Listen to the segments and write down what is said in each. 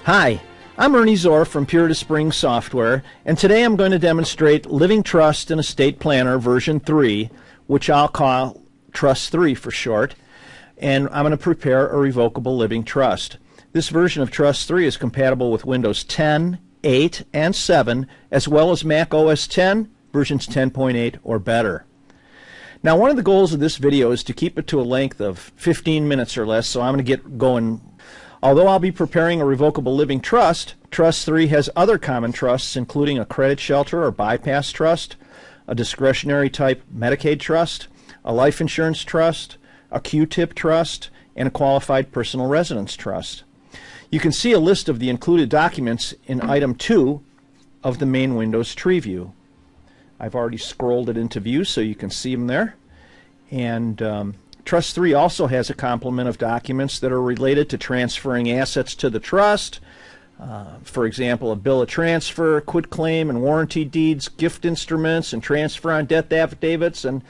Hi, I'm Ernie Zor from Puritas Spring Software, and today I'm going to demonstrate Living Trust and Estate Planner version 3, which I'll call Trust 3 for short, and I'm going to prepare a revocable living trust. This version of Trust 3 is compatible with Windows 10, 8, and 7, as well as Mac OS 10, versions 10.8 or better. Now, one of the goals of this video is to keep it to a length of 15 minutes or less, so I'm going to get going. Although I'll be preparing a revocable living trust, Trust 3 has other common trusts, including a credit shelter or bypass trust, a discretionary type Medicaid trust, a life insurance trust, a Q-tip trust, and a qualified personal residence trust. You can see a list of the included documents in item 2 of the main Windows tree view. I've already scrolled it into view so you can see them there. And Trust 3 also has a complement of documents that are related to transferring assets to the trust. For example, a bill of transfer, quitclaim and warranty deeds, gift instruments, and transfer on death affidavits. And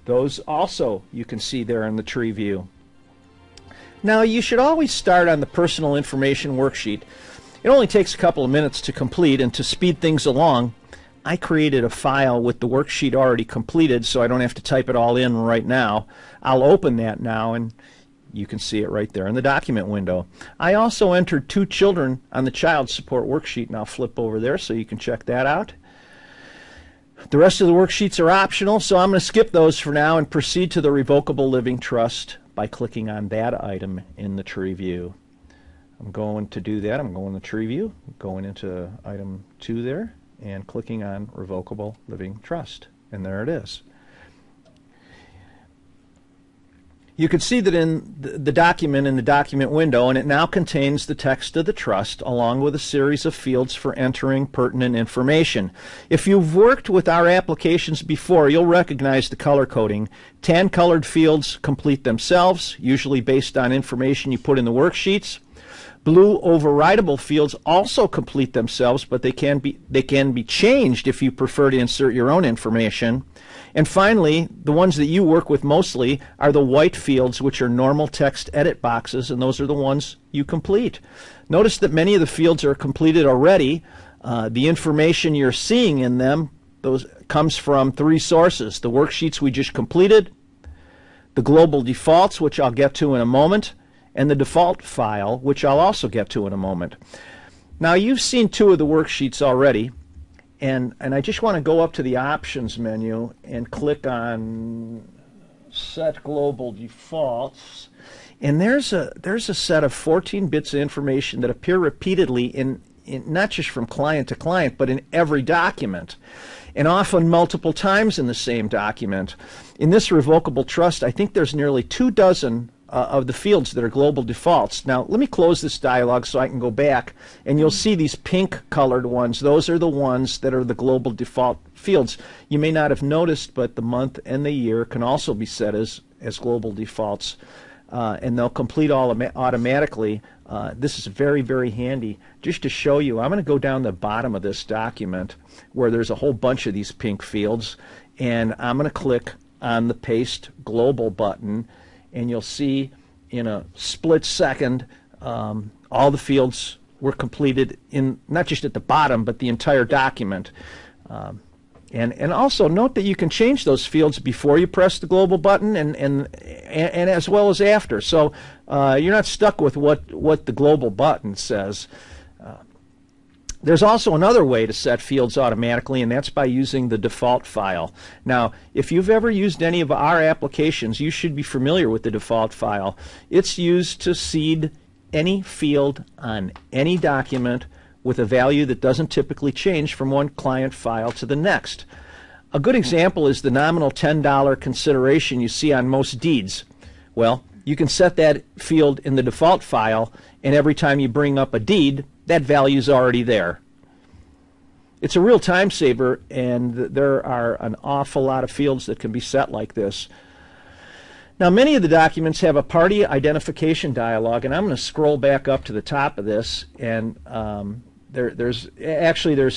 those also you can see there in the tree view. Now, you should always start on the personal information worksheet. It only takes a couple of minutes to complete, and to speed things along, I created a file with the worksheet already completed, so I don't have to type it all in right now. I'll open that now, and you can see it right there in the document window. I also entered 2 children on the child support worksheet, and I'll flip over there so you can check that out. The rest of the worksheets are optional, so I'm going to skip those for now and proceed to the revocable living trust by clicking on that item in the tree view. I'm going to do that. I'm going to tree view, going into item 2 there, and clicking on Revocable Living Trust. And there it is. You can see that in the document in the document window, and it now contains the text of the trust along with a series of fields for entering pertinent information. If you've worked with our applications before, you'll recognize the color coding. Tan-colored fields complete themselves, usually based on information you put in the worksheets. Blue overridable fields also complete themselves, but they can be changed if you prefer to insert your own information. And finally, the ones that you work with mostly are the white fields, which are normal text edit boxes, and those are the ones you complete. Notice that many of the fields are completed already. The information you're seeing in them comes from 3 sources: the worksheets we just completed, the global defaults, which I'll get to in a moment, and the default file, which I'll also get to in a moment. Now, you've seen 2 of the worksheets already, and I just want to go up to the options menu and click on Set Global Defaults, and there's a set of 14 bits of information that appear repeatedly in not just from client to client, but in every document, and often multiple times in the same document. In this revocable trust, I think there's nearly 24 of the fields that are global defaults. Now, let me close this dialog so I can go back, and you'll see these pink colored ones. Those are the ones that are the global default fields. You may not have noticed, but the month and the year can also be set as global defaults, and they'll complete automatically. This is very, very handy. Just to show you, I'm going to go down the bottom of this document where there's a whole bunch of these pink fields, and I'm going to click on the Paste Global button, and you'll see in a split second all the fields were completed, in not just at the bottom, but the entire document. And also note that you can change those fields before you press the global button and as well as after. So you're not stuck with what the global button says. There's also another way to set fields automatically, and that's by using the default file. Now, if you've ever used any of our applications, you should be familiar with the default file. It's used to seed any field on any document with a value that doesn't typically change from one client file to the next. A good example is the nominal $10 consideration you see on most deeds. Well, you can set that field in the default file, and every time you bring up a deed, that value is already there. It's a real time saver, and there are an awful lot of fields that can be set like this. Now, many of the documents have a party identification dialog, and I'm going to scroll back up to the top of this, and there's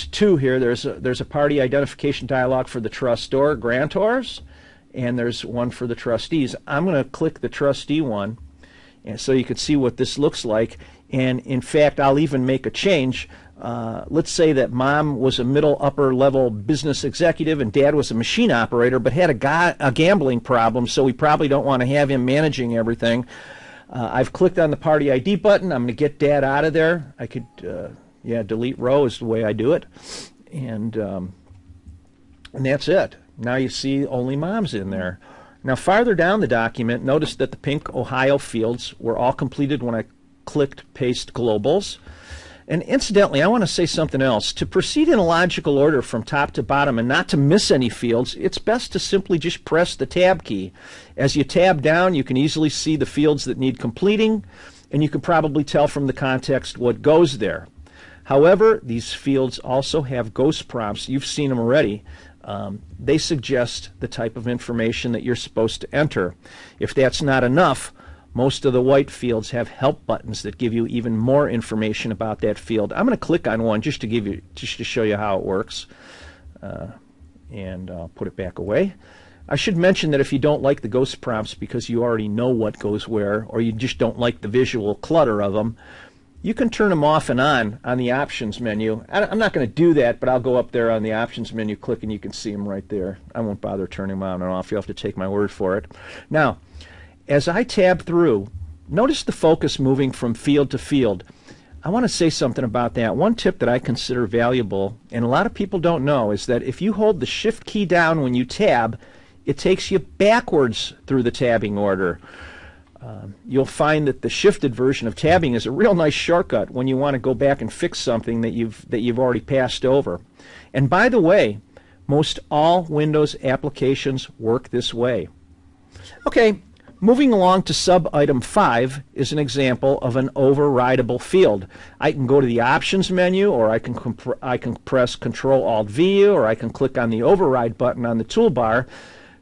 2 here. There's a party identification dialog for the trustor, grantors, and there's one for the trustees. I'm going to click the trustee one, and so you can see what this looks like. And in fact, I'll even make a change. Let's say that mom was a middle upper level business executive and dad was a machine operator but had a gambling problem, so we probably don't want to have him managing everything. I've clicked on the party ID button. I'm going to get dad out of there. I could, delete row is the way I do it. And that's it. Now you see only mom's in there. Now farther down the document, notice that the pink Ohio fields were all completed when I clicked Paste Globals. And incidentally, I want to say something else. To proceed in a logical order from top to bottom and not to miss any fields, it's best to simply just press the Tab key. As you tab down, you can easily see the fields that need completing, and you can probably tell from the context what goes there. However, these fields also have ghost prompts. You've seen them already. They suggest the type of information that you're supposed to enter. If that's not enough, most of the white fields have help buttons that give you even more information about that field. I'm going to click on one just to show you how it works, and I'll put it back away. I should mention that if you don't like the ghost prompts because you already know what goes where, or you just don't like the visual clutter of them, you can turn them off and on the options menu. I'm not going to do that, but I'll go up there on the options menu, click, and you can see them right there. I won't bother turning them on and off. You'll have to take my word for it. Now, as I tab through, notice the focus moving from field to field. I want to say something about that. One tip that I consider valuable, and a lot of people don't know, is that if you hold the Shift key down when you tab, it takes you backwards through the tabbing order. You'll find that the shifted version of tabbing is a real nice shortcut when you want to go back and fix something that you've already passed over. And by the way, most all Windows applications work this way. Okay. Moving along to sub-item 5 is an example of an overridable field. I can go to the options menu, or I can press Control-Alt-V, or I can click on the override button on the toolbar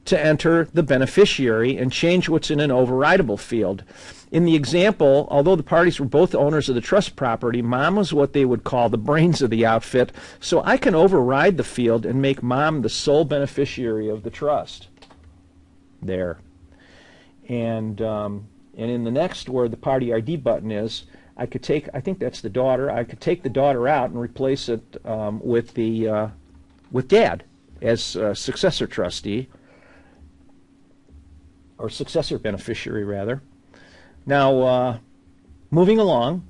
to enter the beneficiary and change what's in an overridable field. In the example, although the parties were both owners of the trust property, mom was what they would call the brains of the outfit, so I can override the field and make mom the sole beneficiary of the trust. There. And in the next, where the party ID button is, I could take, I think that's the daughter, I could take the daughter out and replace it with dad as successor trustee, or successor beneficiary rather. Now, moving along,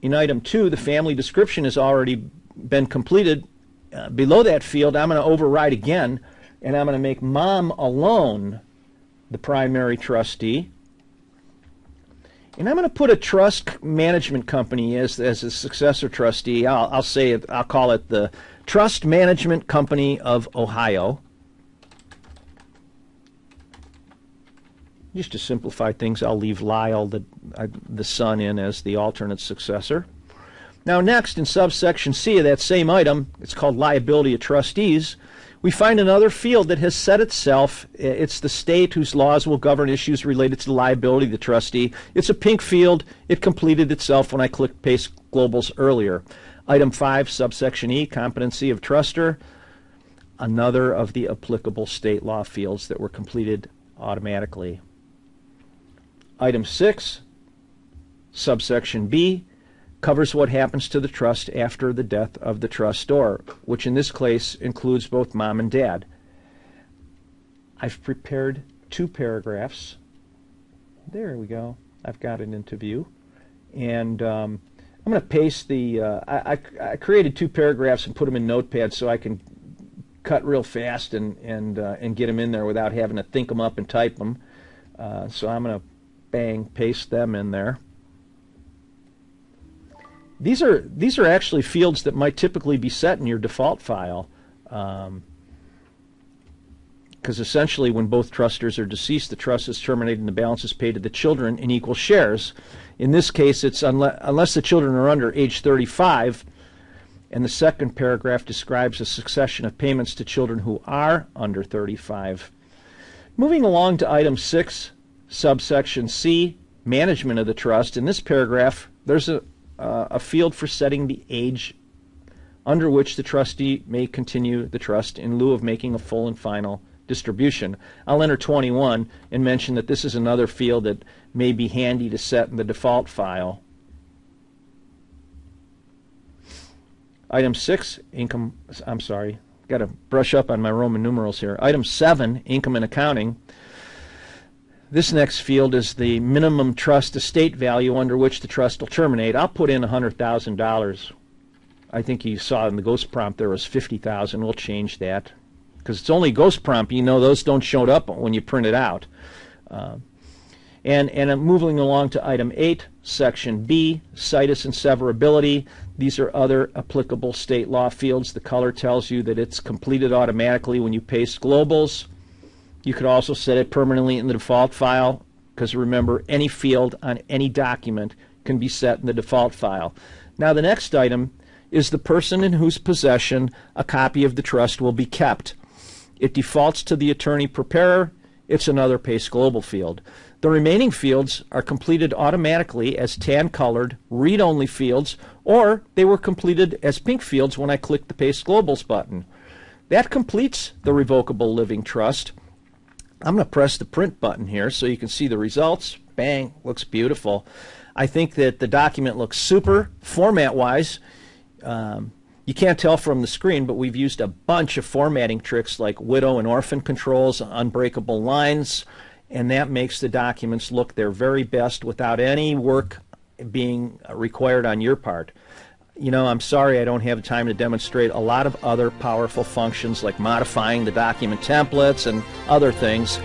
in item 2, the family description has already been completed. Below that field, I'm going to override again, and I'm going to make mom alone the primary trustee, and I'm going to put a trust management company as a successor trustee. I'll call it the Trust Management Company of Ohio, just to simplify things. I'll leave Lyle, the son, in as the alternate successor. Now next, in subsection C of that same item, it's called Liability of Trustees, we find another field that has set itself. It's the state whose laws will govern issues related to the liability of the trustee. It's a pink field. It completed itself when I clicked Paste Globals earlier. Item 5, subsection E, Competency of Truster, another of the applicable state law fields that were completed automatically. Item 6, subsection B, covers what happens to the trust after the death of the trustor, which in this case includes both mom and dad. I've prepared 2 paragraphs. There we go. I've got it into view. And I'm going to paste the, I created 2 paragraphs and put them in Notepad so I can cut real fast and get them in there without having to think them up and type them. So I'm going to bang, paste them in there. These are actually fields that might typically be set in your default file, because essentially when both trustors are deceased, the trust is terminated and the balance is paid to the children in equal shares. In this case, it's unless the children are under age 35, and the second paragraph describes a succession of payments to children who are under 35. Moving along to item 6, subsection C, management of the trust. In this paragraph, there's a field for setting the age under which the trustee may continue the trust in lieu of making a full and final distribution. I'll enter 21 and mention that this is another field that may be handy to set in the default file. Item 6, income, I'm sorry, got to brush up on my Roman numerals here. Item 7, income and accounting. This next field is the minimum trust estate value under which the trust will terminate. I'll put in $100,000. I think you saw in the ghost prompt there was $50,000. We'll change that because it's only ghost prompt. You know those don't show up when you print it out. And I'm moving along to item 8, section B, situs and severability. These are other applicable state law fields. The color tells you that it's completed automatically when you paste globals. You could also set it permanently in the default file because remember, any field on any document can be set in the default file. Now the next item is the person in whose possession a copy of the trust will be kept. It defaults to the attorney preparer. It's another paste global field. The remaining fields are completed automatically as tan-colored read-only fields, or they were completed as pink fields when I clicked the Paste Globals button. That completes the revocable living trust. I'm going to press the print button here so you can see the results. Bang, looks beautiful. I think that the document looks super format-wise. You can't tell from the screen, but we've used a bunch of formatting tricks like widow and orphan controls, unbreakable lines, and that makes the documents look their very best without any work being required on your part. You know, I'm sorry I don't have time to demonstrate a lot of other powerful functions like modifying the document templates and other things.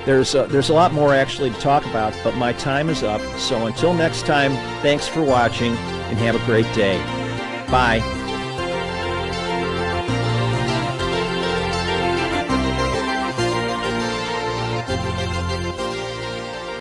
There's a lot more actually to talk about, but my time is up. So until next time, thanks for watching and have a great day. Bye.